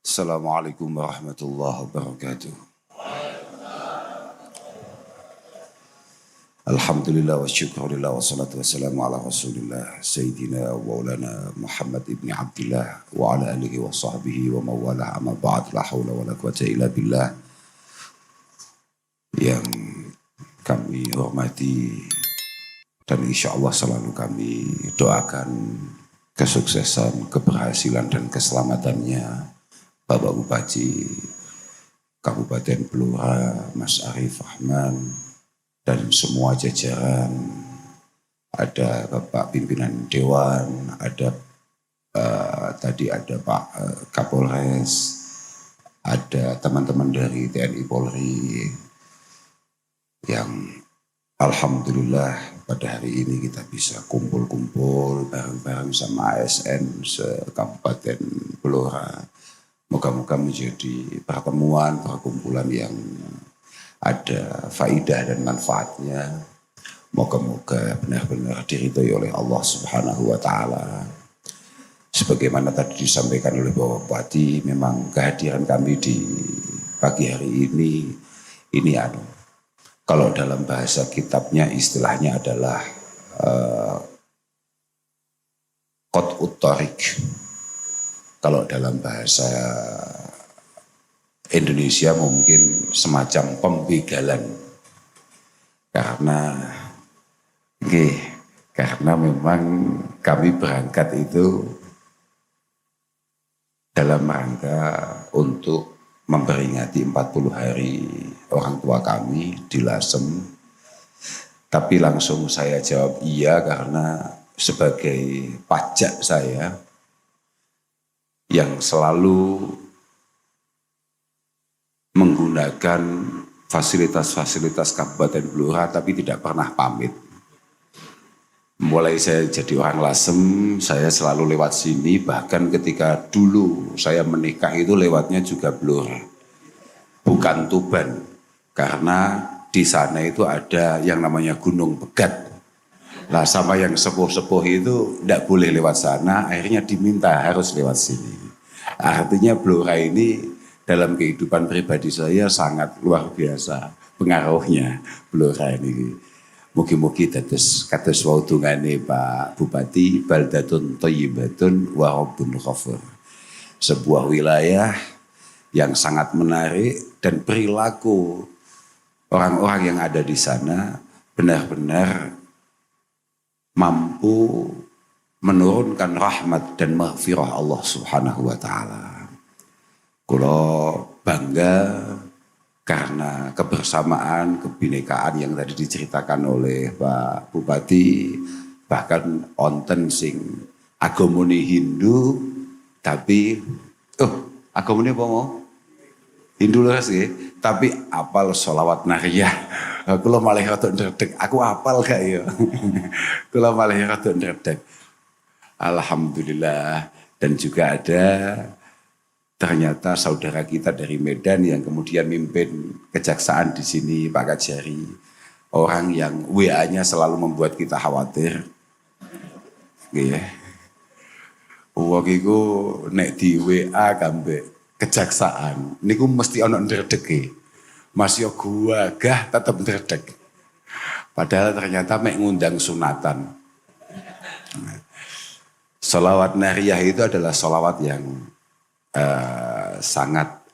Assalamualaikum warahmatullahi wabarakatuh. Alhamdulillah wa syukurillah wa salatu wassalamu ala rasulillah Sayyidina wa maulana Muhammad ibn Abdillah wa ala alihi wa sahbihi wa mawalah amma ba'd la hawla wa la quwata illa billah. Yang kami hormati dan insya Allah selalu kami doakan kesuksesan, keberhasilan dan keselamatannya Bapak Bupati Kabupaten Blora, Mas Arif Rahman, dan semua jajaran. Ada Bapak Pimpinan Dewan, ada tadi ada Pak Kapolres, ada teman-teman dari TNI Polri yang alhamdulillah pada hari ini kita bisa kumpul-kumpul bareng-bareng sama ASN se-Kabupaten Blora. Moga-moga menjadi pertemuan, perkumpulan yang ada faidah dan manfaatnya. Moga-moga benar-benar diridhoi oleh Allah Subhanahu wa Ta'ala. Sebagaimana tadi disampaikan oleh Bapak Bupati, memang kehadiran kami di pagi hari ini kalau dalam bahasa kitabnya istilahnya adalah qat'ut thariq. Kalau dalam bahasa Indonesia mungkin semacam pembegalan. Karena memang kami berangkat itu dalam rangka untuk memperingati 40 hari orang tua kami di Lasem. Tapi langsung saya jawab iya karena sebagai pajak saya yang selalu menggunakan fasilitas-fasilitas Kabupaten Blora tapi tidak pernah pamit. Mulai saya jadi orang Lasem, saya selalu lewat sini, bahkan ketika dulu saya menikah itu lewatnya juga Blora, bukan Tuban, karena di sana itu ada yang namanya Gunung Pegat. Lah sama yang sepuh-sepuh itu tidak boleh lewat sana, akhirnya diminta harus lewat sini. Artinya Blora ini dalam kehidupan pribadi saya sangat luar biasa pengaruhnya Blora ini. Mugi-mugi kados waudungane Pak Bupati, baldatun thayyibatun wa rabbun ghafur. Sebuah wilayah yang sangat menarik dan perilaku orang-orang yang ada di sana benar-benar mampu menurunkan rahmat dan maghfirah Allah Subhanahu wa Ta'ala. Kula bangga karena kebersamaan, kebinekaan yang tadi diceritakan oleh Pak Bupati, bahkan onten sing agamane Hindu tapi agamane apa mau? Hindu leres nggih, tapi apal sholawat nariyah. Kula malah rada ndredeg, aku apal gak ya? Kula malah rada ndredeg. Alhamdulillah. Dan juga ada ternyata saudara kita dari Medan yang kemudian mimpin kejaksaan di sini, Pak Kajari. Orang yang WA-nya selalu membuat kita khawatir. Nggih. Wong iku nek di WA kambe kejaksaan niku mesti ana ndredege. Mas yo gua gah tetep ndredeg. Padahal ternyata mek ngundang sunatan. Sholawat nariyah itu adalah sholawat yang sangat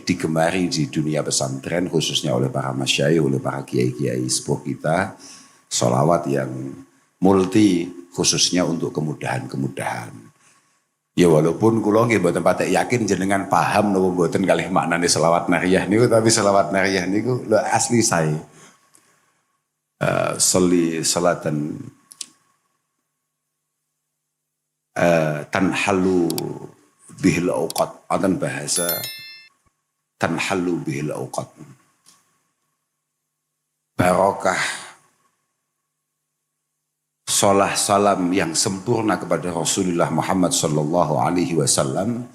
digemari di dunia pesantren, khususnya oleh para masyayikh, oleh para kiai-kiai sepuh kita. Sholawat yang multi khususnya untuk kemudahan-kemudahan. Ya walaupun kula nggih mboten patek yakin jenengan paham napa mboten kalih maknane selawat nariyah niku, tapi selawat nariyah niku lho asli saya. Sholli salatan tanhalu bihil auqat, akan bahasa tanhalu bihil auqat. Barokah salah salam yang sempurna kepada Rasulullah Muhammad sallallahu alaihi wasallam,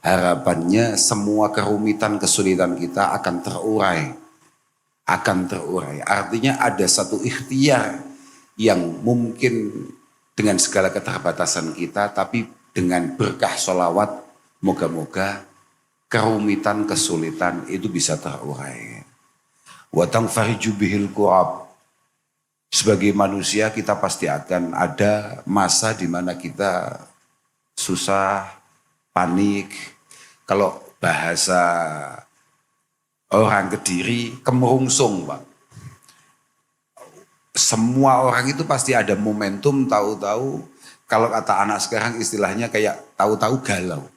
harapannya semua kerumitan kesulitan kita akan terurai. Artinya ada satu ikhtiar yang mungkin dengan segala keterbatasan kita, tapi dengan berkah sholawat moga-moga kerumitan, kesulitan itu bisa terurai. Wa tanfariju bihil kurab. Sebagai manusia kita pasti akan ada masa di mana kita susah, panik. Kalau bahasa orang Kediri, kemerungsung, Pak. Semua orang itu pasti ada momentum tahu-tahu, kalau kata anak sekarang istilahnya kayak tahu-tahu galau.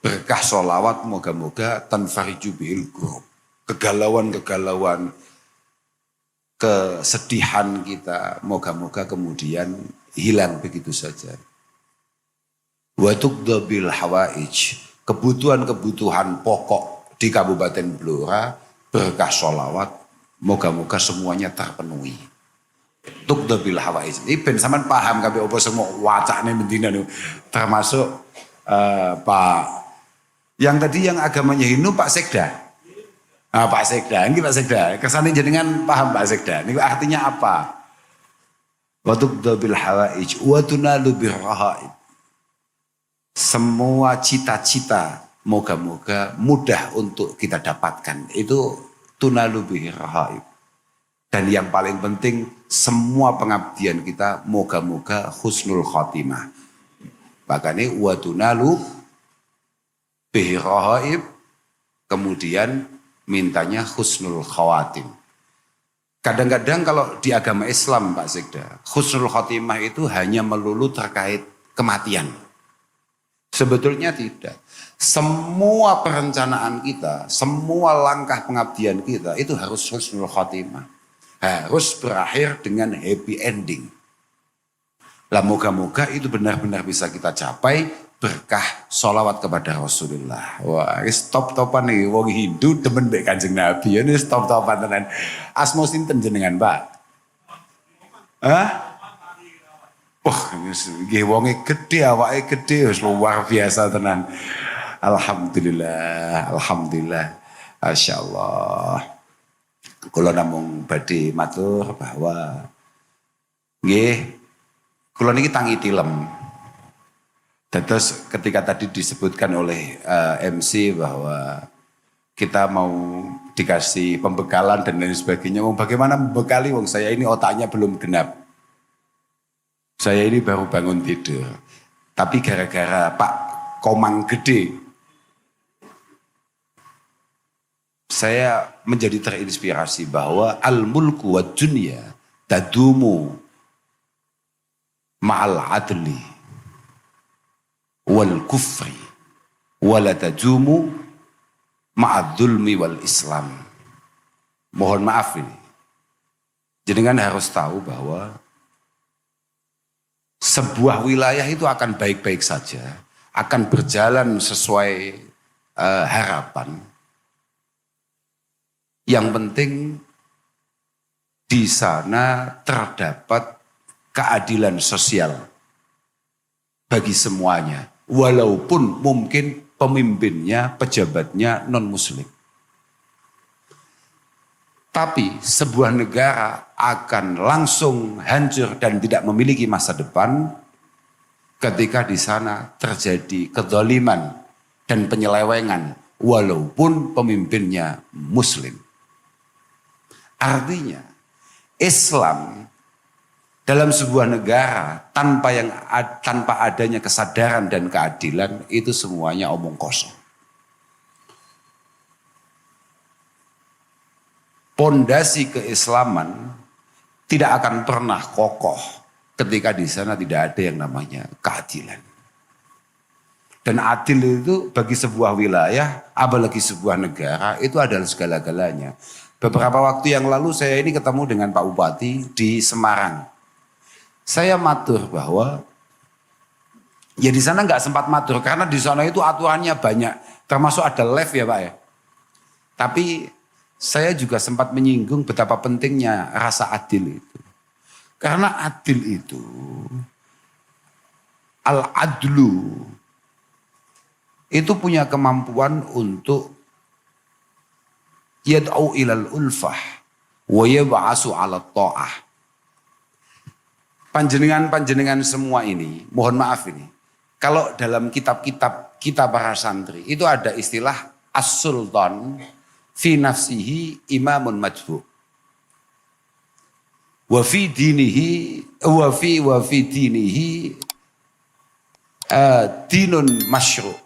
Berkah sholawat moga-moga tanfariju bihil kurab. Kegalauan-kegalauan, kesedihan kita, moga-moga kemudian hilang begitu saja. Wa tuqda bil hawaij, kebutuhan-kebutuhan pokok di Kabupaten Blora berkah sholawat, moga-moga semuanya terpenuhi. Tuqda bil hawaij. Ini ben sampean paham kabeh apa semua wacane bendina niku. Termasuk Pak yang tadi yang agamanya Hindu Pak Sekda. Pak Sekda, ini Pak Sekda. Kesannya jenengan paham Pak Sekda. Ini artinya apa? Wa tuqda bil hawaij wa tunalu bir rahaib. Semua cita-cita moga-moga mudah untuk kita dapatkan. Itu tunalu bir rahaib. Dan yang paling penting semua pengabdian kita moga-moga husnul khotimah. Makanya wa tunalu bir rahaib, kemudian mintanya husnul khawatim. Kadang-kadang kalau di agama Islam Pak Sekda, husnul khatimah itu hanya melulu terkait kematian. Sebetulnya tidak. Semua perencanaan kita, semua langkah pengabdian kita itu harus husnul khatimah. Harus berakhir dengan happy ending. Lah moga-moga itu benar-benar bisa kita capai berkah sholawat kepada Rasulullah. Wah, top-topan nih, wong Hindu demen mbek Kanjeng Nabi. Ini top-topan tenan. Asmo sinten jenengan, Pak? Hah? Wah, nggih wonge gede, awake gede, wis luar biasa tenan. Alhamdulillah, alhamdulillah. Masyaallah. Kula namung badhe matur bahwa nggih kula niki tangi tilem. Dan terus ketika tadi disebutkan oleh MC bahwa kita mau dikasih pembekalan dan lain sebagainya. Bagaimana membekali? Wong saya ini otaknya belum genap. Saya ini baru bangun tidur. Tapi gara-gara Pak Komang Gede, saya menjadi terinspirasi bahwa al-mulku wa dunya tadumu ma'al adli wal kufri wala tajumu ma'adzulmi wal islam. Mohon maaf ini. Jenengan harus tahu bahwa sebuah wilayah itu akan baik-baik saja, akan berjalan sesuai harapan. Yang penting di sana terdapat keadilan sosial bagi semuanya. Walaupun mungkin pemimpinnya, pejabatnya non-muslim. Tapi sebuah negara akan langsung hancur dan tidak memiliki masa depan ketika di sana terjadi kedzaliman dan penyelewengan walaupun pemimpinnya muslim. Artinya Islam dalam sebuah negara tanpa adanya kesadaran dan keadilan itu semuanya omong kosong. Pondasi keislaman tidak akan pernah kokoh ketika di sana tidak ada yang namanya keadilan. Dan adil itu bagi sebuah wilayah, apalagi sebuah negara, itu adalah segala-galanya. Beberapa waktu yang lalu saya ini ketemu dengan Pak Bupati di Semarang. Saya matur bahwa ya di sana nggak sempat matur karena di sana itu aturannya banyak, termasuk ada live ya Pak ya. Tapi saya juga sempat menyinggung betapa pentingnya rasa adil itu. Karena adil itu al-adlu itu punya kemampuan untuk yad'u ilal ulfah wa yab'asu 'ala ta'ah. Panjenengan-panjenengan semua ini, mohon maaf ini, kalau dalam kitab-kitab kita para santri itu ada istilah as-sultan fi nafsihi imamun majbu. Wa fi dinihi dinun masyru'.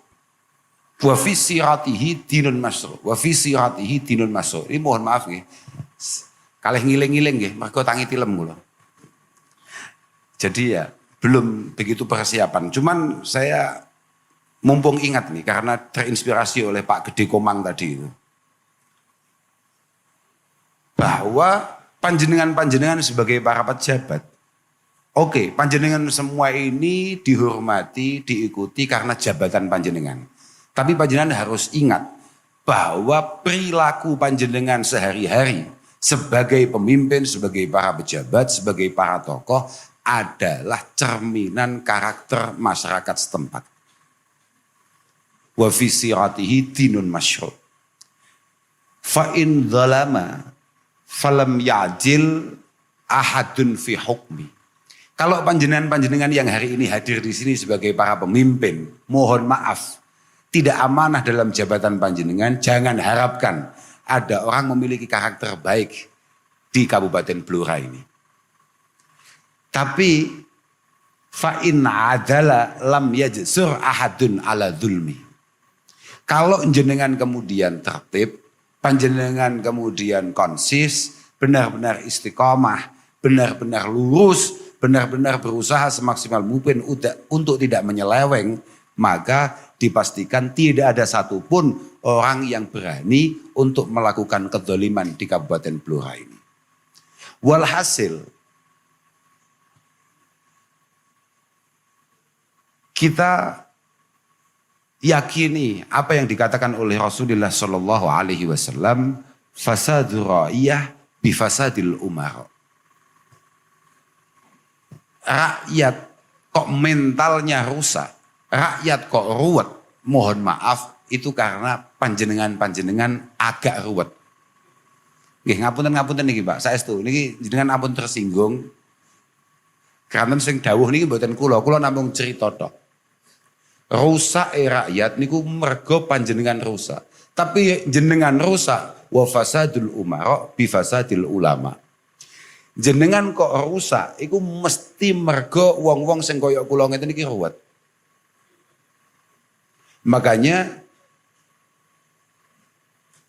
Wa fi siratihi dinun masyru'. Wa fi siratihi dinun masyru'. Ini mohon maaf nggih. Kalih ngiling-ngiling nggih, mergo tangi tilem kula. Jadi ya belum begitu persiapan. Cuman saya mumpung ingat nih karena terinspirasi oleh Pak Gede Komang tadi itu. Bahwa panjenengan-panjenengan sebagai para pejabat. Oke, panjenengan semua ini dihormati, diikuti karena jabatan panjenengan. Tapi panjenengan harus ingat bahwa perilaku panjenengan sehari-hari sebagai pemimpin, sebagai para pejabat, sebagai para tokoh adalah cerminan karakter masyarakat setempat. Wa fi siratihi dinun masyru'. Fa in dzalama falam ya'jil ahadun fi hukmi. Kalau panjenengan-panjenengan yang hari ini hadir di sini sebagai para pemimpin, mohon maaf, tidak amanah dalam jabatan panjenengan, jangan harapkan ada orang memiliki karakter baik di Kabupaten Blora ini. Tapi fa in adala lam yajsur ahadun ala dzulmi. Kalau jenengan kemudian tertib, panjenengan kemudian konsis, benar-benar istiqomah, benar-benar lurus, benar-benar berusaha semaksimal mungkin untuk tidak menyeleweng, maka dipastikan tidak ada satupun orang yang berani untuk melakukan kedzaliman di Kabupaten Blora ini. Walhasil, kita yakini apa yang dikatakan oleh Rasulullah Shallallahu Alaihi Wasallam, fasadur ra'iyah bifasadil umara. Rakyat kok mentalnya rusak, rakyat kok ruwet, mohon maaf itu karena panjenengan-panjenengan agak ruwet. Nggih, ngapunten niki Pak, saestu niki jenengan ampun tersinggung. Karena sing dawuh niki mboten kula namung cerita tok. Rusak rakyat niku mergo panjenengan rusak. Tapi jenengan rusak wa fasadul umara bi fasadil ulama. Jenengan kok rusak iku mesti mergo wong-wong sing kaya kula ngeten iki ruwet. Makanya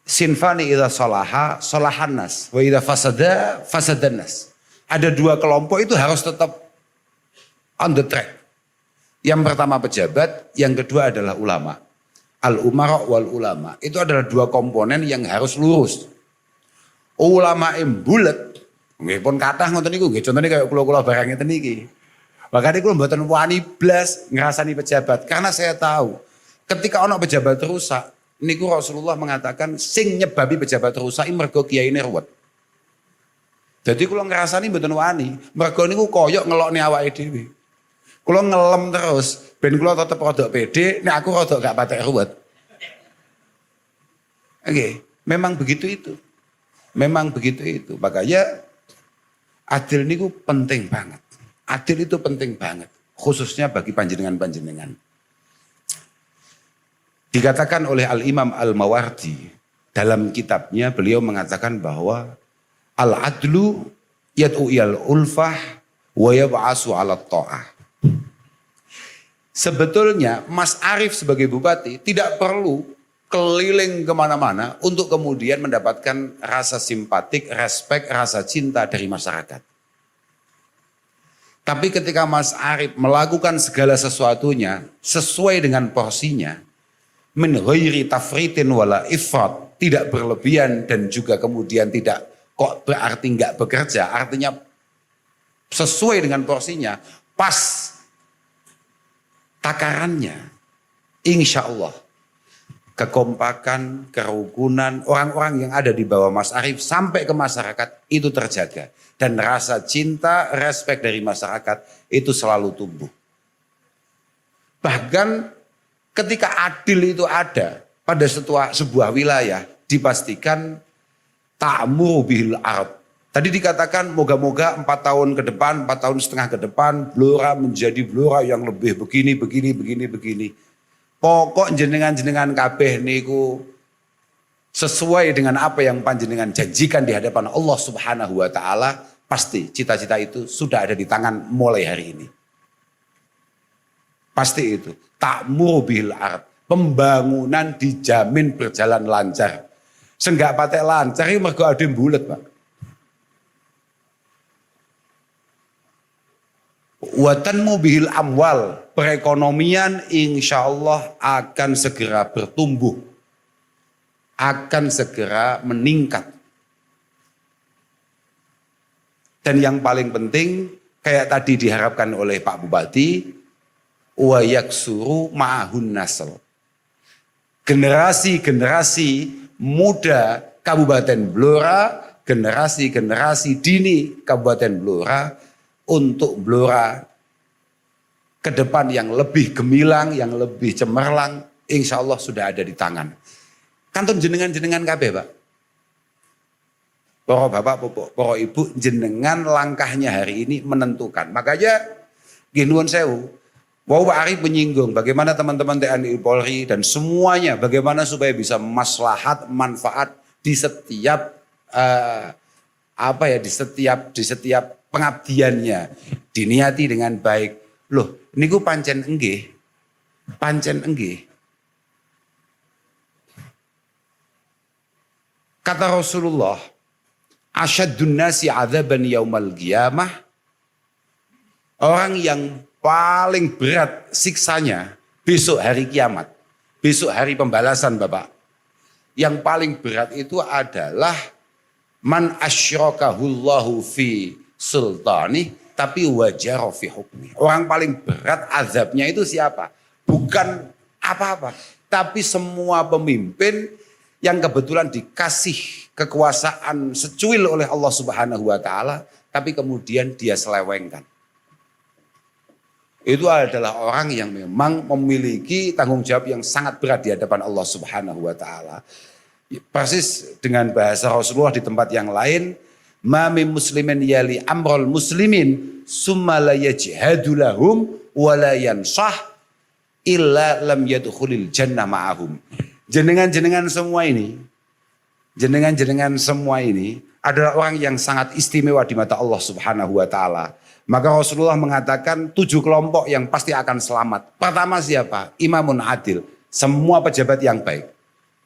sinfani idza salaha salahan nas wa idza fasada fasadan nas. Ada dua kelompok itu harus tetap on the track. Yang pertama pejabat, yang kedua adalah ulama. Al-umara wal ulama. Itu adalah dua komponen yang harus lurus. Ulama bulet, nggih pun kathah ngoten niku nggih, contone kaya kula-kula barang ngeten iki. Makane kula mboten wani blas ngrasani pejabat karena saya tahu ketika ana pejabat rusak niku Rasulullah mengatakan sing nyebabi pejabat rusak mergo kiyaine ruwet. Jadi kula ngrasani mboten wani, mergo niku koyok ngelokne awake dhewe. Kula ngelem terus, ben kula tetep rodok pede, nek aku rodok gak patek ruwet. Oke, memang begitu itu. Memang begitu itu. Makanya adil niku penting banget. Adil itu penting banget, khususnya bagi panjenengan-panjenengan. Dikatakan oleh Al-Imam Al-Mawardi dalam kitabnya, beliau mengatakan bahwa al-adlu yad'u ilal ulfah wa yab'asu 'ala ta'ah. Sebetulnya Mas Arief sebagai bupati tidak perlu keliling kemana-mana untuk kemudian mendapatkan rasa simpatik, respek, rasa cinta dari masyarakat. Tapi ketika Mas Arief melakukan segala sesuatunya sesuai dengan porsinya, min ghairi tafritin wala ifrat, tidak berlebihan dan juga kemudian tidak kok berarti enggak bekerja, artinya sesuai dengan porsinya, pas takarannya, insya Allah kekompakan, kerukunan orang-orang yang ada di bawah Mas Arief sampai ke masyarakat itu terjaga. Dan rasa cinta, respek dari masyarakat itu selalu tumbuh. Bahkan ketika adil itu ada pada sebuah wilayah, dipastikan ta'muru bihil ard. Tadi dikatakan moga-moga 4 tahun ke depan, 4 tahun setengah ke depan, Blora menjadi Blora yang lebih begini. Pokok jenengan-jenengan kabeh niku sesuai dengan apa yang panjenengan janjikan di hadapan Allah Subhanahu wa taala, pasti cita-cita itu sudah ada di tangan mulai hari ini. Pasti itu. Ta'muru bil ard. Pembangunan dijamin berjalan lancar. Senggak patek lancar iki mergo ade bulet, Pak. Watanmu bihil amwal. Perekonomian insya Allah akan segera bertumbuh. Akan segera meningkat. Dan yang paling penting, kayak tadi diharapkan oleh Pak Bupati, wa yaksuru ma'ahun nasl. Generasi-generasi muda Kabupaten Blora, generasi-generasi dini Kabupaten Blora, untuk Blora ke depan yang lebih gemilang, yang lebih cemerlang, insya Allah sudah ada di tangan. Kantun jenengan-jenengan kabeh, Pak. Para bapak, para ibu, jenengan langkahnya hari ini menentukan. Makanya nuwun sewu, Pak Arif menyinggung bagaimana teman-teman TNI Polri dan semuanya bagaimana supaya bisa maslahat, manfaat di setiap di setiap pengabdiannya diniati dengan baik. Loh, niku pancen enggih. Pancen enggih. Kata Rasulullah, asyadun nasi adzaban yaumal qiyamah, orang yang paling berat siksanya besok hari kiamat, besok hari pembalasan, Bapak. Yang paling berat itu adalah man asyrokahullahu fi sultani tapi wajara fi hukmi. Orang paling berat azabnya itu siapa? Bukan apa-apa, tapi semua pemimpin yang kebetulan dikasih kekuasaan secuil oleh Allah Subhanahu wa taala, tapi kemudian dia selewengkan. Itu adalah orang yang memang memiliki tanggung jawab yang sangat berat di hadapan Allah Subhanahu wa taala. Persis dengan bahasa Rasulullah di tempat yang lain, ma min muslimin yali amrul muslimin summa la yajhadu lahum wa la yansah illa lam yadkhulil jannah ma'ahum. Jenengan-jenengan semua ini adalah orang yang sangat istimewa di mata Allah Subhanahu wa taala. Maka Rasulullah mengatakan 7 kelompok yang pasti akan selamat. Pertama siapa? Imamun adil, semua pejabat yang baik.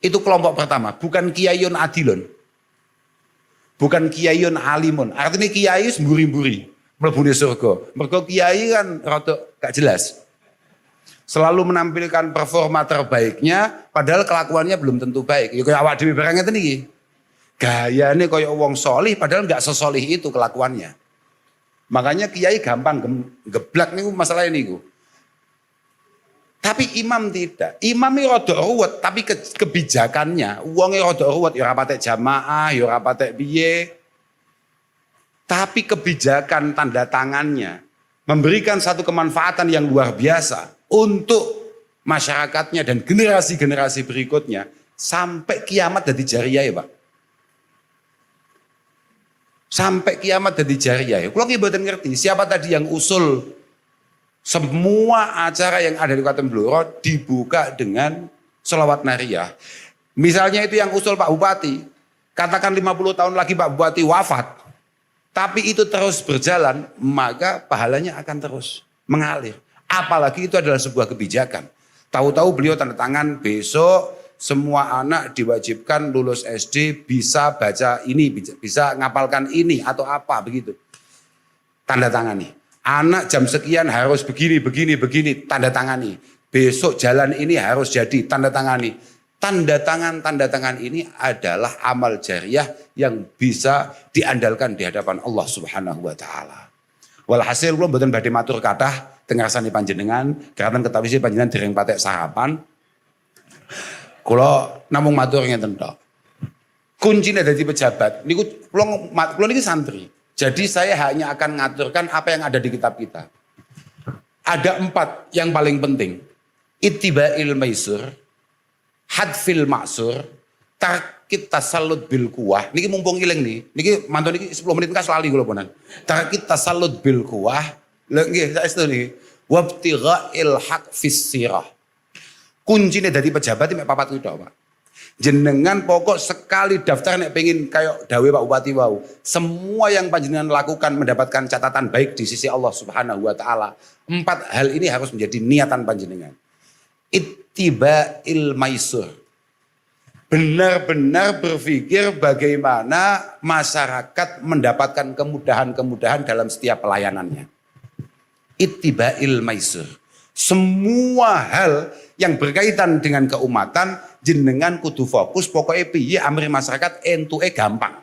Itu kelompok pertama, bukan kiaiun adilun. Bukan kiaiun alimun. Artinya kiai semburi-mburi, mlebu surga. Mergo kiai kan rada gak jelas. Selalu menampilkan performa terbaiknya, padahal kelakuannya belum tentu baik. Ya kayak awak dhewe barang ngeten iki. Gayane kaya wong solih, padahal enggak sesolih itu kelakuannya. Makanya kiai gampang geblak niku masalah niku. Tapi imam tidak. Imam ini rada ruwet, tapi kebijakannya, wonge rada ruwet, ya ora patek jamaah, ya ora patek piye. Tapi kebijakan tanda tangannya memberikan satu kemanfaatan yang luar biasa untuk masyarakatnya dan generasi-generasi berikutnya sampai kiamat jadi jariah ya Pak. Sampai kiamat jadi jariah ya. Kalau mboten ngerti siapa tadi yang usul semua acara yang ada di Kabupaten Blora dibuka dengan sholawat nariyah. Misalnya itu yang usul Pak Bupati, katakan 50 tahun lagi Pak Bupati wafat, tapi itu terus berjalan, maka pahalanya akan terus mengalir. Apalagi itu adalah sebuah kebijakan. Tahu-tahu beliau tanda tangan besok semua anak diwajibkan lulus SD bisa baca ini, bisa ngapalkan ini atau apa begitu. Tanda tangani. Anak jam sekian harus begini, tanda tangani. Besok jalan ini harus jadi, tanda tangani. Tanda tangan ini adalah amal jariah yang bisa diandalkan di hadapan Allah Subhanahu wa taala. Walhasil kula mboten badhe matur kathah teng ngarsane panjenengan, karena ketawi sih panjenengan dereng patek sarapan. Kula namung matur ngeten tok. Kuncine dadi pejabat niku kula niki santri. Jadi saya hanya akan ngaturkan apa yang ada di kitab kita. Ada 4 yang paling penting. Ittiba'il maisur, hadfil maksur, tarkit tasallut bil kuwah. Niki mumpung iling nih. Niki mantun niki 10 menit kas lali kula ponan. Tarkit tasallut bil kuwah. Lha nggih saestu niki. Wabtigha'il haq fis sirah. Kuncine dadi pejabat mek papat kuwi tok, Pak. Jenengan pokok sekali daftar nek pengen kayak dawe Pak Bupati wau. Semua yang panjenengan lakukan mendapatkan catatan baik di sisi Allah Subhanahu wa taala. 4 hal ini harus menjadi niatan panjenengan. Ittiba'il maisur. Benar-benar berpikir bagaimana masyarakat mendapatkan kemudahan-kemudahan dalam setiap pelayanannya. Ittiba'il maisur. Semua hal yang berkaitan dengan keumatan jenengan kudu fokus pokoknya piye amri masyarakat entuke gampang.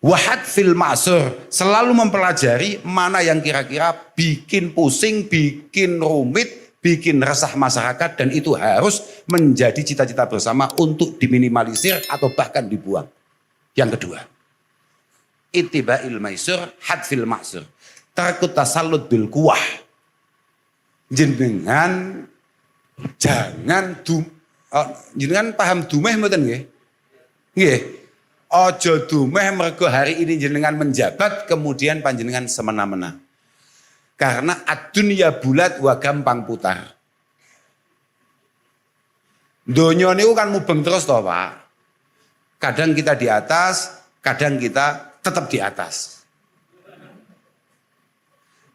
Wahad fil ma'sur, selalu mempelajari mana yang kira-kira bikin pusing, bikin rumit, bikin resah masyarakat dan itu harus menjadi cita-cita bersama untuk diminimalisir atau bahkan dibuang. Yang kedua, ittiba'il maisur, had fil ma'sur. Takut tasallut bil kuwah. Jenengan jangan jenengan paham dumeh mboten nggih? Nggih. Aja dumeh mergo hari ini jenengan menjabat kemudian panjenengan semena-mena. Karena ad-dunya bulat wa gampang putar. Donya niku kan mubeng terus toh, Pak. Kadang kita di atas, kadang kita tetap di atas.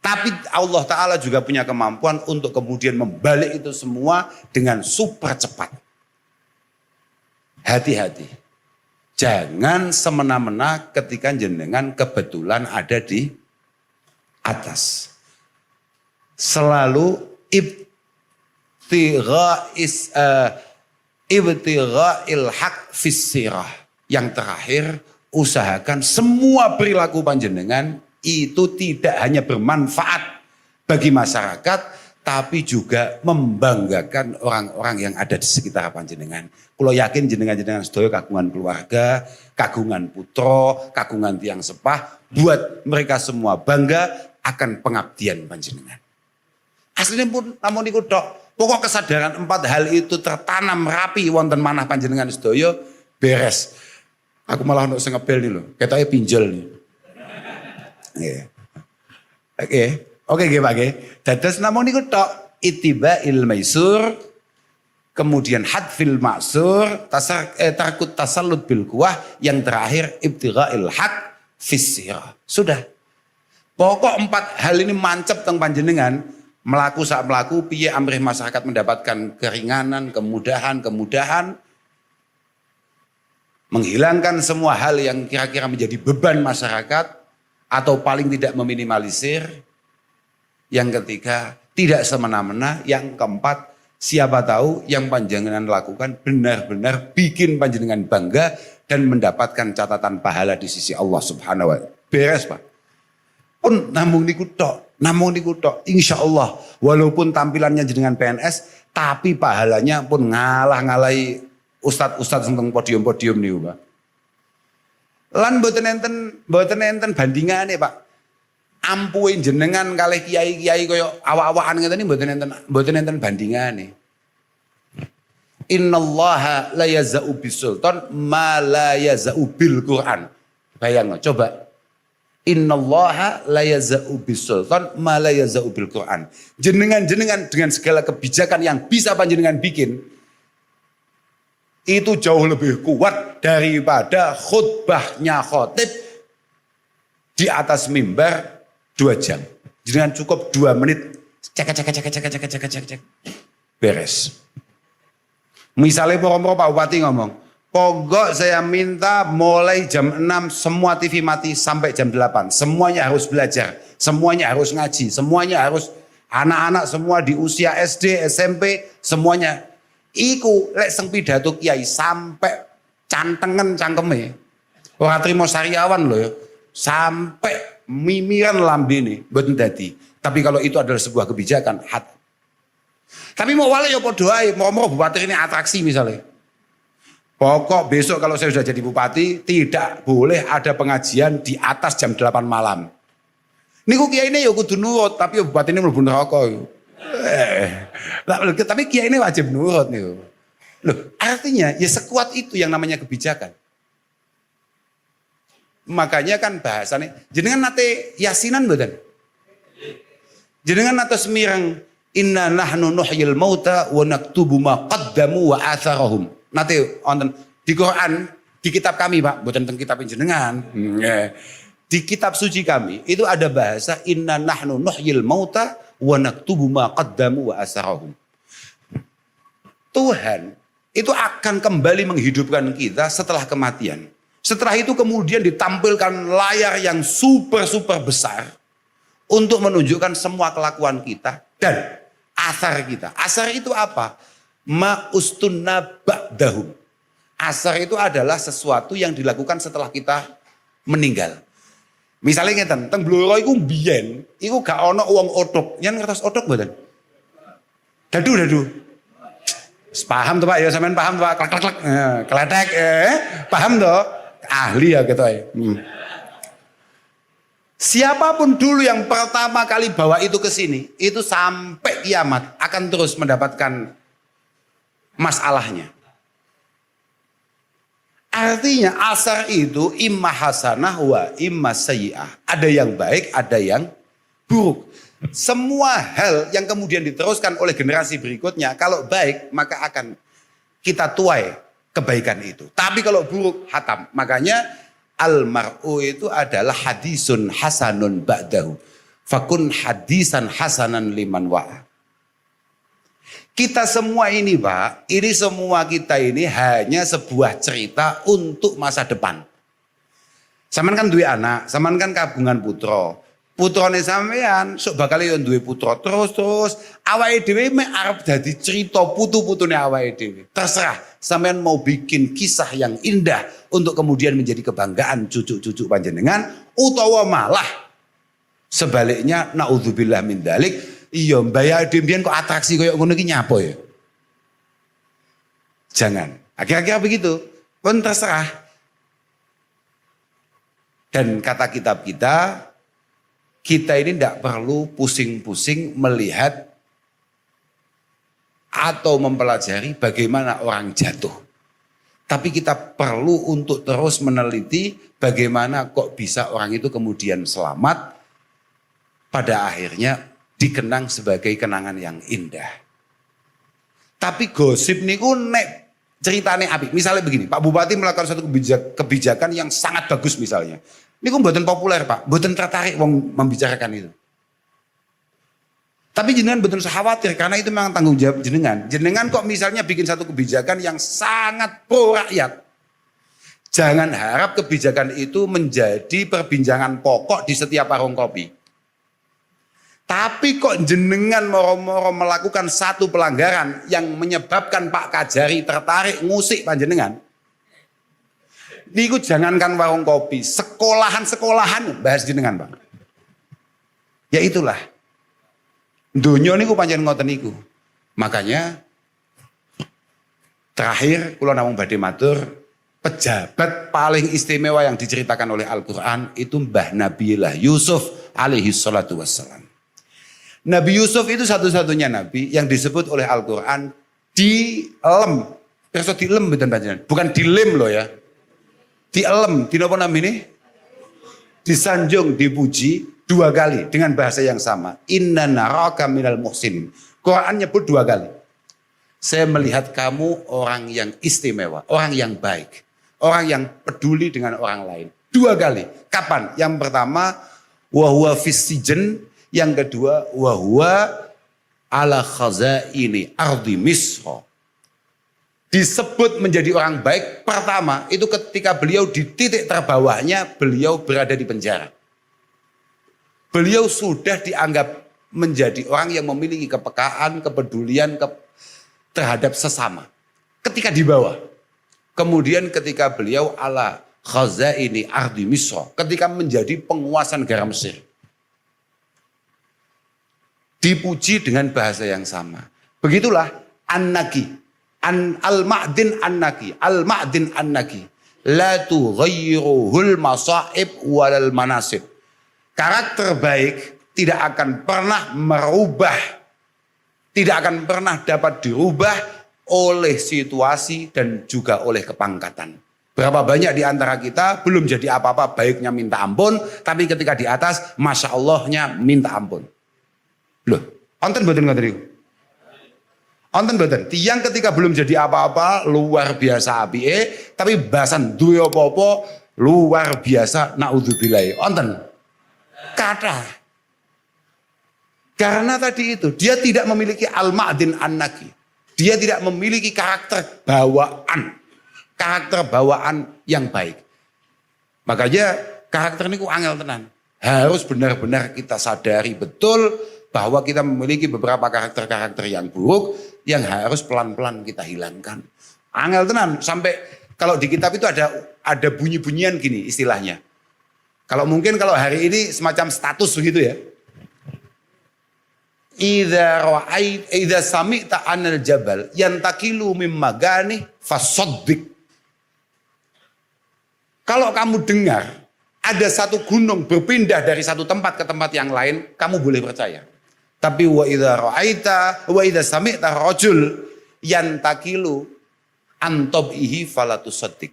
Tapi Allah Ta'ala juga punya kemampuan untuk kemudian membalik itu semua dengan super cepat. Hati-hati. Jangan semena-mena ketika jenengan kebetulan ada di atas. Selalu ibtigha'il haq fis sirah. Yang terakhir, usahakan semua perilaku panjenengan itu tidak hanya bermanfaat bagi masyarakat, tapi juga membanggakan orang-orang yang ada di sekitar panjenengan. Kalau yakin jenengan-jenengan sedaya kagungan keluarga, kagungan putra, kagungan tiang sepah, buat mereka semua bangga akan pengabdian panjenengan. Aslinya pun namun niku tok, pokok kesadaran 4 hal itu tertanam rapi wonten manah panjenengan sedaya beres. Aku malah untuk ngepel nih loh, ketoknya pinjol nih. Oke, Pak. Dados namung niku tok ittiba'il maisur, kemudian hadfil ma'sur, takut tasallut bil kuwah, yang terakhir ibtigha'il haq fis sirah. Sudah. Pokok 4 hal ini mancep teng panjenengan, melaku sak melaku piye amrih masyarakat mendapatkan keringanan, kemudahan, menghilangkan semua hal yang kira-kira menjadi beban masyarakat, atau paling tidak meminimalisir. Yang ketiga, tidak semena-mena. Yang keempat, siapa tahu yang panjenengan lakukan benar-benar bikin panjenengan bangga dan mendapatkan catatan pahala di sisi Allah Subhanahu wa taala. Beres, Pak. Pun namung niku tok. Insya Allah, walaupun tampilannya jenengan PNS, tapi pahalanya pun ngalah-ngalahi ustadz-ustadz teng podium-podium niku, Pak. Lan mboten enten bandingane, Pak. Ampuhe jenengan kalih kiai-kiai kaya awak-awakan ngeten iki mboten enten bandingane. Innallaha la yaz'u bisultan ma la yaz'u bil Quran. Bayangno, coba. Innallaha la yaz'u bisultan ma la yaz'u bil Quran. Jenengan dengan segala kebijakan yang bisa panjenengan bikin, itu jauh lebih kuat daripada khutbahnya khotib di atas mimbar 2 jam. Jangan cukup 2 menit. Cek. Beres. Misalnya pokok Pak Bupati ngomong, pokok saya minta mulai jam 6 semua TV mati sampai jam 8. Semuanya harus belajar. Semuanya harus ngaji. Semuanya harus anak-anak semua di usia SD, SMP, semuanya. Iku lek seng pidato kiai sampai cantengen cangkeme. Ora trimo sariawan lho ya. Sampai mimiran lambene mboten dadi. Tapi kalau itu adalah sebuah kebijakan hat. Tapi mau wale ya padha ae, mau bupati ini atraksi misalnya. Pokok besok kalau saya sudah jadi bupati tidak boleh ada pengajian di atas jam 8 malam. Niku kiai ini ya kudu nurut, tapi bupati ini mlebu neraka. Tapi kiai ini wajib nurut nih. Loh, artinya ya sekuat itu yang namanya kebijakan. Makanya kan bahasannya, jenengan nate yasinan mboten? Jenengan nate semireng Inna nahnu nuhyil mauta wa naktubu ma qaddamu wa atharahum. Nanti wonten di Quran, di kitab kami Pak, bukan tentang kitab jenengan. Di kitab suci kami itu ada bahasa inna nahnu nuhyil mauta wa naktubu ma qaddamu wa atharahum. Tuhan itu akan kembali menghidupkan kita setelah kematian. Setelah itu kemudian ditampilkan layar yang super besar untuk menunjukkan semua kelakuan kita dan asar kita. Asar itu apa? Ma ustunna ba'dahum. Asar itu adalah sesuatu yang dilakukan setelah kita meninggal. Misalnya ngeten, teng Blora iku mbiyen, iku gak ono wong otok. Yen ngertos otok mboten? Dadu. Paham tuh Pak, ya sampean paham tuh Pak, klek kletek, paham tuh? Ahli ya gitu ya. Siapapun dulu yang pertama kali bawa itu ke sini, itu sampai kiamat akan terus mendapatkan masalahnya. Artinya asar itu imma hasanah wa imma sayyi'ah. Ada yang baik, ada yang buruk. Semua hal yang kemudian diteruskan oleh generasi berikutnya, kalau baik maka akan kita tuai kebaikan itu. Tapi kalau buruk hatam. Makanya almar'u itu adalah hadisun hasanun ba'dahu. Fakun hadisan hasanan liman wa'a. Kita semua ini Pak, ini semua kita ini hanya sebuah cerita untuk masa depan. Saman kan duwe anak, saman kan kabungan putra. Putrane sampean sok bakal yo duwe putra terus awake dhewe mek arep dadi cerita putu-putune awake dhewe. Terserah sampean mau bikin kisah yang indah untuk kemudian menjadi kebanggaan cucu-cucu panjenengan utawa malah sebaliknya naudzubillah min dzalik, iya mbaya dhewe kok atraksi koyo ngono iki nyapa ya. Jangan. Akhir-akhir begitu. Pun terserah. Dan kata kitab kita ini tidak perlu pusing-pusing melihat atau mempelajari bagaimana orang jatuh. Tapi kita perlu untuk terus meneliti bagaimana kok bisa orang itu kemudian selamat. Pada akhirnya dikenang sebagai kenangan yang indah. Tapi gosip niku nek ceritane apik. Misalnya begini, Pak Bupati melakukan suatu kebijakan yang sangat bagus misalnya. Ini kok mboten populer Pak, mboten tertarik wong membicarakan itu. Tapi jenengan mboten usah khawatir karena itu memang tanggung jawab jenengan. Jenengan kok misalnya bikin satu kebijakan yang sangat pro rakyat. Jangan harap kebijakan itu menjadi perbincangan pokok di setiap warung kopi. Tapi kok jenengan moro-moro melakukan satu pelanggaran yang menyebabkan Pak Kajari tertarik ngusik panjenengan. Niku jangankan warung kopi, sekolahan bahas jenengan Pak. Ya itulah. Dunia niku pancen ngoten niku. Makanya terakhir kula namung badhe matur, pejabat paling istimewa yang diceritakan oleh Al-Qur'an itu Mbah Nabiullah Yusuf alaihi salatu wassalam. Nabi Yusuf itu satu-satunya nabi yang disebut oleh Al-Qur'an dilem. Terus dilem betul panjenengan, bukan dilem loh ya. Dielem, di apa namanya? Disanjung, dipuji 2 kali dengan bahasa yang sama. Inna naraka minal muhsinin. Quran nyebut 2 kali. Saya melihat kamu orang yang istimewa, orang yang baik, orang yang peduli dengan orang lain. 2 kali. Kapan? Yang pertama, wahuwa fis sijen. Yang kedua, wahuwa ala khazaini ardi Misra. Disebut menjadi orang baik pertama itu ketika beliau di titik terbawahnya beliau berada di penjara. Beliau sudah dianggap menjadi orang yang memiliki kepekaan, kepedulian terhadap sesama. Ketika di bawah. Kemudian ketika beliau ala khazaini ardi Misra, ketika menjadi penguasa negara Mesir. Dipuji dengan bahasa yang sama. Begitulah an-naki. Al-ma'din an-naki. La tughayyiruhul masa'ib walal manasib. Karakter baik tidak akan pernah merubah. Tidak akan pernah dapat dirubah oleh situasi dan juga oleh kepangkatan. Berapa banyak di antara kita belum jadi apa-apa baiknya minta ampun. Tapi ketika di atas Masya Allahnya minta ampun. Loh, Onten mboten ngoten niku. Onten mboten. Tiyang ketika belum jadi apa-apa luar biasa apike, tapi bahasan duwe apa-apa luar biasa naudzubillah. Onten. Kata. Karena tadi itu dia tidak memiliki al-ma'din an-naqi. Dia tidak memiliki karakter bawaan yang baik. Makanya karakter ini ku angel tenan. Harus benar-benar kita sadari betul bahwa kita memiliki beberapa karakter-karakter yang buruk yang harus pelan-pelan kita hilangkan. Angel tenan sampai kalau di kitab itu ada bunyi-bunyian gini istilahnya. Kalau mungkin kalau hari ini semacam status begitu ya. Idza sami'ta 'anil jabal yantakilu mim magani fasaddiq. Kalau kamu dengar ada satu gunung berpindah dari satu tempat ke tempat yang lain, kamu boleh percaya. Tapi wa idza sami'ta rajul yantakilu an tabihi fala tusaddiq.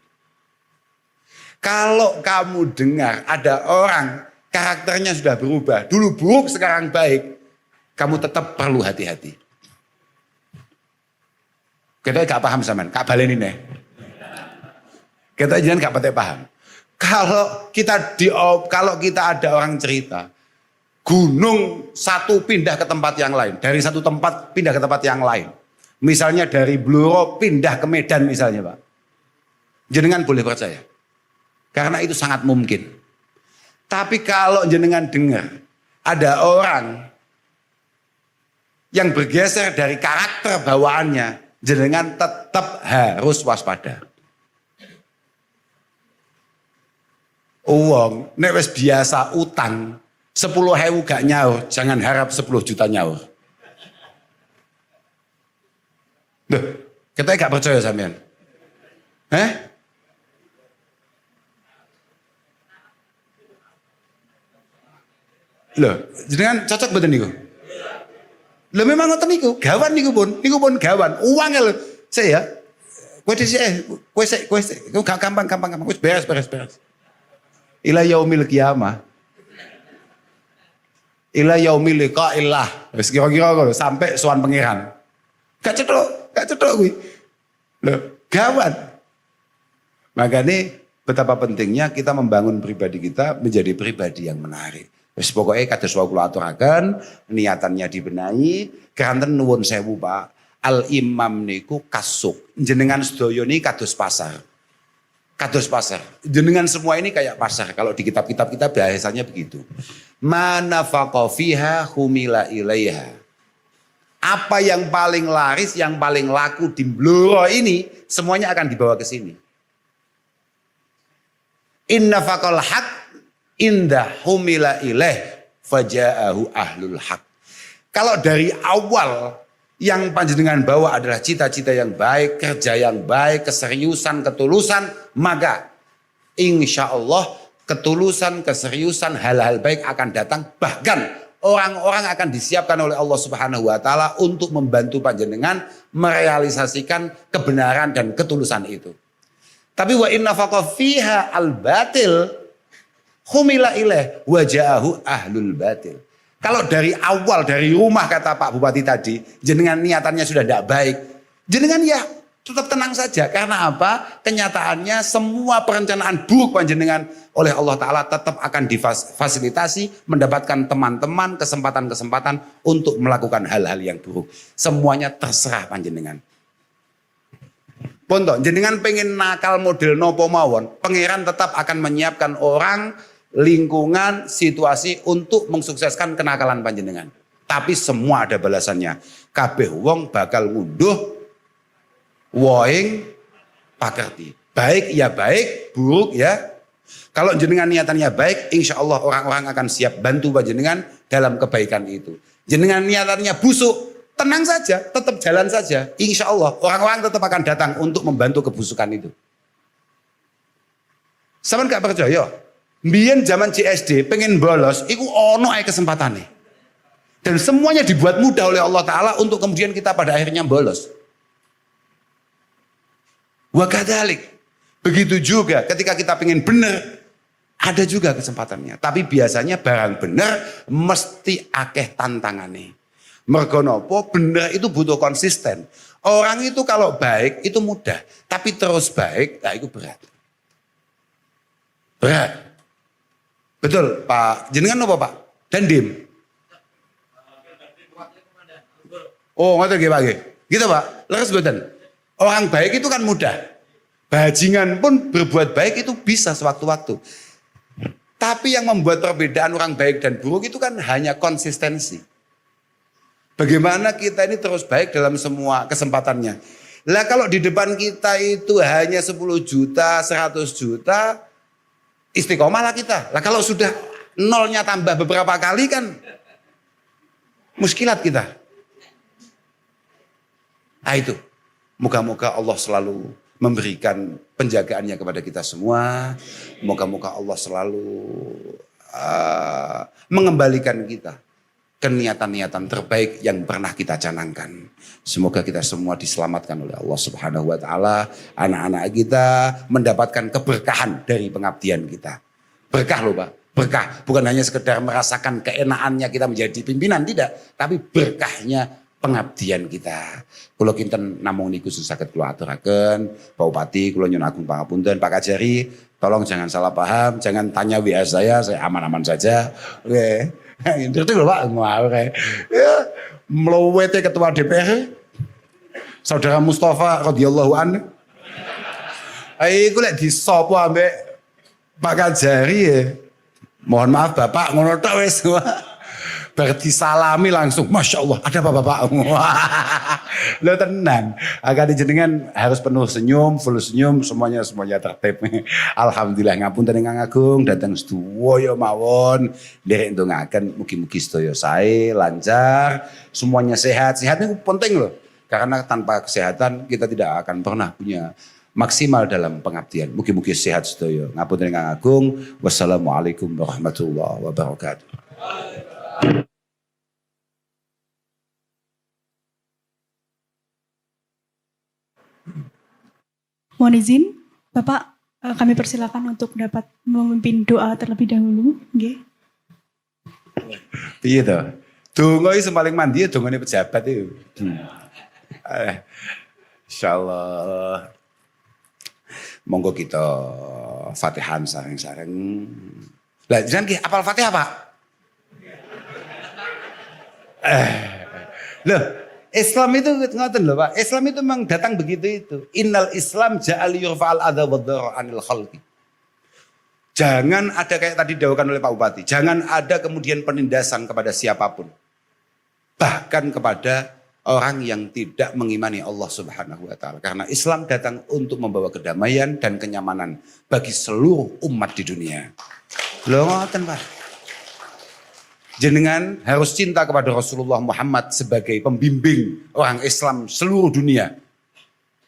Kalau kamu dengar ada orang karakternya sudah berubah, dulu buruk sekarang baik, kamu tetap perlu hati-hati. Kita gak paham sampean, Kak baleni nih. Kita jangan gak pate paham. Kalau kita ada orang cerita gunung satu pindah ke tempat yang lain, dari satu tempat pindah ke tempat yang lain. Misalnya dari Bluro pindah ke Medan misalnya, Pak. Jenengan boleh percaya. Karena itu sangat mungkin. Tapi kalau jenengan dengar ada orang yang bergeser dari karakter bawaannya, jenengan tetap harus waspada. Uang, nek wis biasa utang 10.000 gak nyaur, jangan harap 10 juta nyaur. Duh, kita gak percaya sampean. Loh, jenengan cocok betul niku? Loh memang ngoten niku, gawan niku pun gawan. Uang lho. Saya kowe gampang. Wis beres. Ila yaumil qiyamah. Ila yaumil liqa'illah. Wis kira-kira lho sampai sowan pangeran. Gak cetok kuwi. Loh, gawan. Makanya betapa pentingnya kita membangun pribadi kita menjadi pribadi yang menarik. Wis pokoke kados wae kula aturaken, niatannya dibenahi, kanten nuwun sewu Pak. Al imam niku kasuk. Jenengan sedaya niki kados pasar. Jenengan semua ini kayak pasar. Kalau di kitab-kitab kita bahasanya begitu. Manafaqa fiha humila ilaiha. Apa yang paling laris, yang paling laku di Bluro ini, semuanya akan dibawa ke sini. Innafaqal haq indah humila ilaih faja'ahu ahlul haq. Kalau dari awal yang panjenengan bawa adalah cita-cita yang baik, kerja yang baik, keseriusan, ketulusan, maka insya Allah ketulusan, keseriusan, hal-hal baik akan datang. Bahkan orang-orang akan disiapkan oleh Allah Subhanahu wa Ta'ala untuk membantu panjenengan merealisasikan kebenaran dan ketulusan itu. Tapi wa inna faqa fiha al-batil humila ilaih waja'ahu ahlul batil. Kalau dari awal, dari rumah kata Pak Bupati tadi, jenengan niatannya sudah tidak baik, jenengan ya tetap tenang saja. Karena apa? Kenyataannya semua perencanaan buruk panjenengan oleh Allah Ta'ala tetap akan difasilitasi, mendapatkan teman-teman, kesempatan-kesempatan untuk melakukan hal-hal yang buruk. Semuanya terserah panjenengan. Ponto, jenengan pengen nakal model nopo mawon, pangeran tetap akan menyiapkan orang, lingkungan, situasi untuk mensukseskan kenakalan panjenengan. Tapi semua ada balasannya. Kabeh wong bakal ngunduh woing pakerti. Baik ya baik, buruk ya. Kalau jenengan niatannya baik, insya Allah orang-orang akan siap bantu panjenengan dalam kebaikan itu. Jenengan niatannya busuk, tenang saja, tetap jalan saja. Insya Allah orang-orang tetap akan datang untuk membantu kebusukan itu. Sampeyan gak percaya? Mbiyen zaman CSD pengen bolos, iku ono ae kesempatane. Dan semuanya dibuat mudah oleh Allah Ta'ala untuk kemudian kita pada akhirnya bolos. Wa kadzalik. Begitu juga ketika kita pengen benar, ada juga kesempatannya. Tapi biasanya barang benar mesti akeh tantangannya. Mergo nopo? Bener itu butuh konsisten. Orang itu kalau baik itu mudah, tapi terus baik, nah itu berat. Berat. Betul, Pak. Jenengan apa, Pak? Dandim. Oh, ngoten nggih, Pak nggih. Gitu, Pak. Leres mboten? Orang baik itu kan mudah. Bajingan pun berbuat baik itu bisa sewaktu-waktu. Tapi yang membuat perbedaan orang baik dan buruk itu kan hanya konsistensi. Bagaimana kita ini terus baik dalam semua kesempatannya. Lah kalau di depan kita itu hanya 10 juta, 100 juta, istiqomah lah kita. Lah kalau sudah nolnya tambah beberapa kali kan muskilat kita. Nah itu, moga-moga Allah selalu memberikan penjagaannya kepada kita semua. Moga-moga Allah selalu mengembalikan kita ke niatan-niatan terbaik yang pernah kita canangkan. Semoga kita semua diselamatkan oleh Allah Subhanahu wa taala. Anak-anak kita mendapatkan keberkahan dari pengabdian kita. Berkah loh, Pak. Berkah. Bukan hanya sekedar merasakan keenaannya kita menjadi pimpinan, tidak. Tapi berkahnya pengabdian kita. Kula kinten namung niku saged kula aturaken, Pak Bupati, kula nyuwun agung pangapunten, Pak Kajari, tolong jangan salah paham, jangan tanya WA saya aman-aman saja. Oke. Ngerti lho Pak, oke. Ya, mlowete ketua DPR Saudara Mustafa radhiyallahu anhu. Iku lek disopo ambek Pak Kajari ya. Mohon maaf Bapak, ngono tok wis. Berarti salami langsung, Masya Allah, ada apa Bapak? Lo tenang, agar jenengan harus penuh senyum, full senyum, semuanya tertib. Alhamdulillah ngapun tenang agung, datang sedoyo mawon, derek ndongaken mugi-mugi sedaya sae, lancar, semuanya sehat. Sehat itu penting loh, karena tanpa kesehatan kita tidak akan pernah punya maksimal dalam pengabdian. Mugi-mugi sehat sedaya. Ngapun tenang agung, wassalamualaikum warahmatullahi wabarakatuh. Mohon izin, Bapak, kami persilakan untuk dapat memimpin doa terlebih dahulu. Nggih. Iya toh. Donga iki paling mandi ya dongane pejabat itu. Insyaallah. Monggo kita Fatihan sareng-sareng. Lah jenengan ki apal Fatihah, Pak? Loh, Islam itu ngoten lho Pak. Islam itu memang datang begitu itu. Innal Islam ja'al yurfa'al adza wadh-dharra 'anil khalqi. Jangan ada kayak tadi didawuhkan oleh Pak Bupati. Jangan ada kemudian penindasan kepada siapapun. Bahkan kepada orang yang tidak mengimani Allah Subhanahu wa taala. Karena Islam datang untuk membawa kedamaian dan kenyamanan bagi seluruh umat di dunia. Lho ngoten Pak. Jenengan harus cinta kepada Rasulullah Muhammad sebagai pembimbing orang Islam seluruh dunia.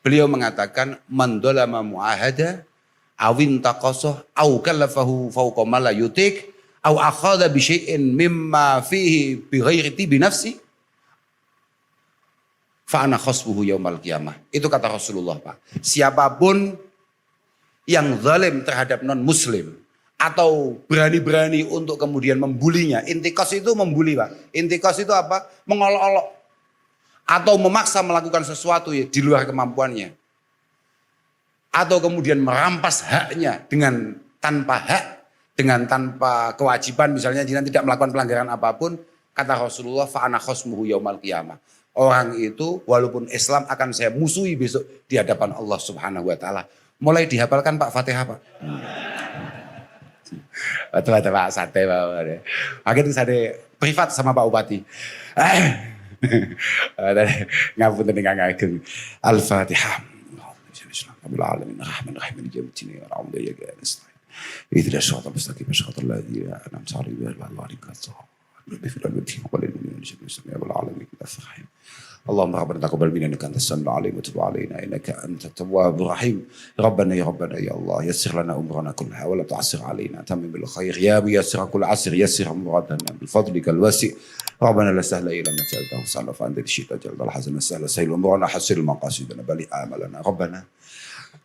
Beliau mengatakan, man dolama mu'ahada, awin taqasoh, aw kallafahu fawqa ma la yutik, aw akhadha bi syai'in mimma fihi bi ghairi tibi nafsi, fa ana khasbuhu yaumal qiyamah. Itu kata Rasulullah Pak. Siapapun yang zalim terhadap non-muslim, atau berani-berani untuk kemudian membulinya. Intikos itu membuli Pak. Intikos itu apa? Mengolok-olok. Atau memaksa melakukan sesuatu di luar kemampuannya. Atau kemudian merampas haknya dengan tanpa hak. Dengan tanpa kewajiban. Misalnya jika tidak melakukan pelanggaran apapun. Kata Rasulullah, fa'ana khosmuhu yaumal qiyamah. Orang itu walaupun Islam akan saya musuhi besok di hadapan Allah Subhanahu wa taala. Mulai dihafalkan Pak Fatihah Pak. Betul Pak sate Pak. Akhirnya saya privat sama Pak Bupati. Ngapunten ingkang ageng. Al-Fatihah. Alhamdulillahirabbil alamin jamtini wa a'udzu bika min syarri. Ihdinas siratal mustaqim siratal ladzina an'amta 'alaihim ghairil maghdubi 'alaihim waladdallin. اللهم ربنا تقبل منا انك انت السميع العليم وتب علينا انك انت التواب الرحيم. ربنا يا الله يسر لنا امورنا كلها ولا تعسر علينا تمم بالخير يا يسر كل عسر يسر امورنا بفضلك الواسع. ربنا لا سهل الا ما جعلته سهلا فانت الشيء جعلت الحزن سهلا سهل امورنا حسر مقاصدنا بل املنا. ربنا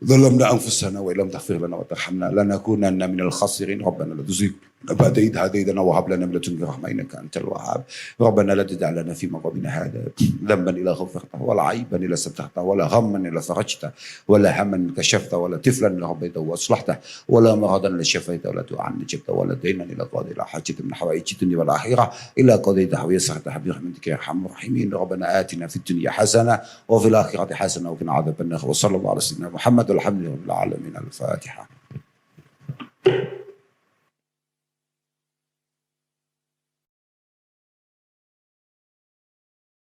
ظلمنا انفسنا وان لم تغفر لنا وترحمنا لنكونن من الخاسرين. ربنا لا تزغ بعد إذ هديتنا وهب لنا من لدنك رحمة إنك أنت الوهاب ربنا لا تجعلنا في مقامنا هذا ذنبا إلا غفرته ولا عيبا إلا سترته ولا غما إلا فرجته ولا هما كشفته ولا طفلا إلا ربيته وأصلحته ولا مرضا إلا شفيته ولا دعاء نجبته ولا دينا إلا قاضي إلا حاجة من حوائج الدنيا والآخرة إلا قضيتها ويسرتها برحمتك يا أرحم الراحمين ربنا آتنا في الدنيا حسنة وفي الآخرة حسنة وقنا عذاب النار وصلى الله على سيدنا محمد والحمد لله رب العالمين الفاتحة.